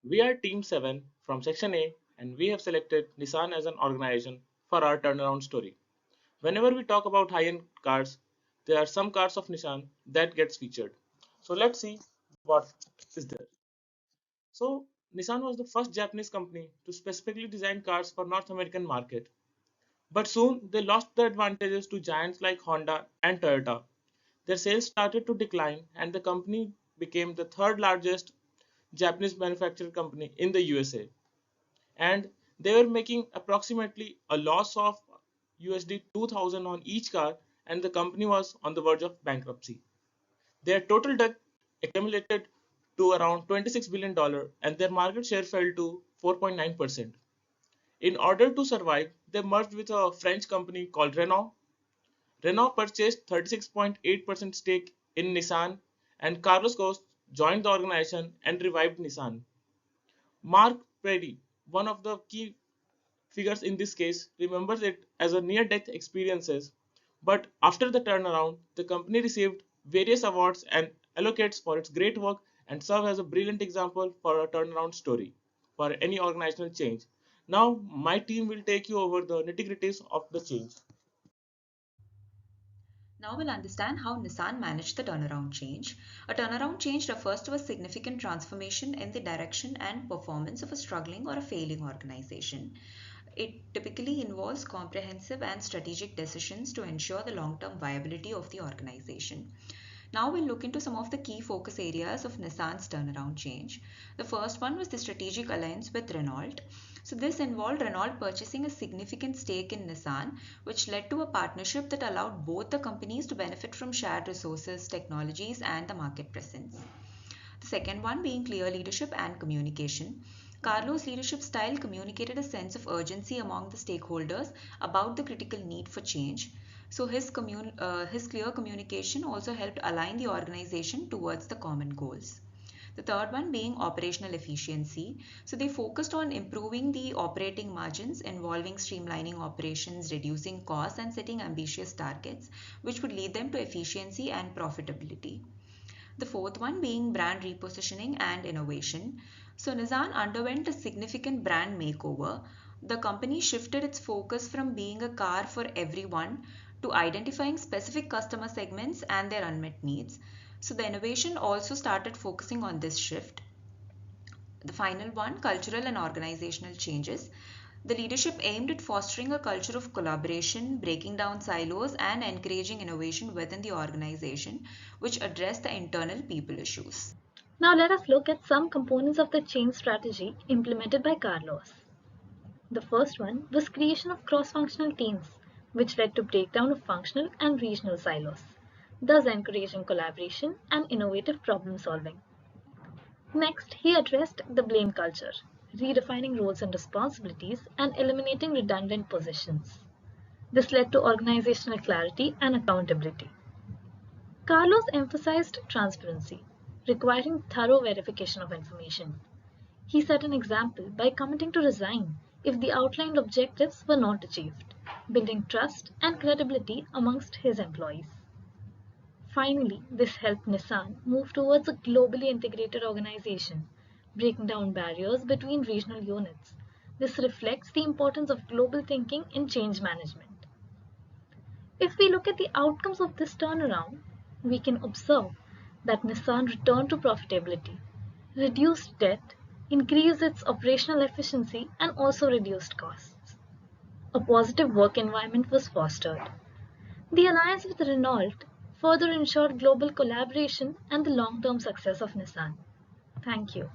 We are Team 7 from Section A and we have selected Nissan as an organization for our turnaround story. Whenever we talk about high-end cars, there are some cars of Nissan that gets featured. So let's see what is there. So Nissan was the first Japanese company to specifically design cars for North American market. But soon they lost the advantages to giants like Honda and Toyota. Their sales started to decline and the company became the third largest Japanese manufacturing company in the USA. And they were making approximately a loss of USD 2000 on each car and the company was on the verge of bankruptcy. Their total debt accumulated to around $26 billion and their market share fell to 4.9%. In order to survive, they merged with a French company called Renault. Renault purchased 36.8% stake in Nissan and Carlos Ghosn joined the organization and revived Nissan. Mark Prady, one of the key figures in this case, remembers it as a near-death experiences, but after the turnaround, the company received various awards and allocates for its great work and serve as a brilliant example for a turnaround story for any organizational change. Now, my team will take you over the nitty-gritties of the change. Now we'll understand how Nissan managed the turnaround change. A turnaround change refers to a significant transformation in the direction and performance of a struggling or a failing organization. It typically involves comprehensive and strategic decisions to ensure the long-term viability of the organization. Now we'll look into some of the key focus areas of Nissan's turnaround change. The first one was the strategic alliance with Renault. So this involved Renault purchasing a significant stake in Nissan, which led to a partnership that allowed both the companies to benefit from shared resources, technologies, and the market presence. The second one being clear leadership and communication. Carlos' leadership style communicated a sense of urgency among the stakeholders about the critical need for change. So his clear communication also helped align the organization towards the common goals. The third one being operational efficiency. So they focused on improving the operating margins, involving streamlining operations, reducing costs, and setting ambitious targets, which would lead them to efficiency and profitability. The fourth one being brand repositioning and innovation. So Nissan underwent a significant brand makeover. The company shifted its focus from being a car for everyone to identifying specific customer segments and their unmet needs. So the innovation also started focusing on this shift. The final one, cultural and organizational changes. The leadership aimed at fostering a culture of collaboration, breaking down silos, and encouraging innovation within the organization, which addressed the internal people issues. Now let us look at some components of the change strategy implemented by Carlos. The first one was creation of cross-functional teams, which led to breakdown of functional and regional silos, thus encouraging collaboration and innovative problem solving. Next, he addressed the blame culture, redefining roles and responsibilities and eliminating redundant positions. This led to organizational clarity and accountability. Carlos emphasized transparency, requiring thorough verification of information. He set an example by committing to resign if the outlined objectives were not achieved, building trust and credibility amongst his employees. Finally, this helped Nissan move towards a globally integrated organization, breaking down barriers between regional units. This reflects the importance of global thinking in change management. If we look at the outcomes of this turnaround, we can observe that Nissan returned to profitability, reduced debt, increased its operational efficiency, and also reduced costs. A positive work environment was fostered. The alliance with Renault further ensured global collaboration and the long-term success of Nissan. Thank you.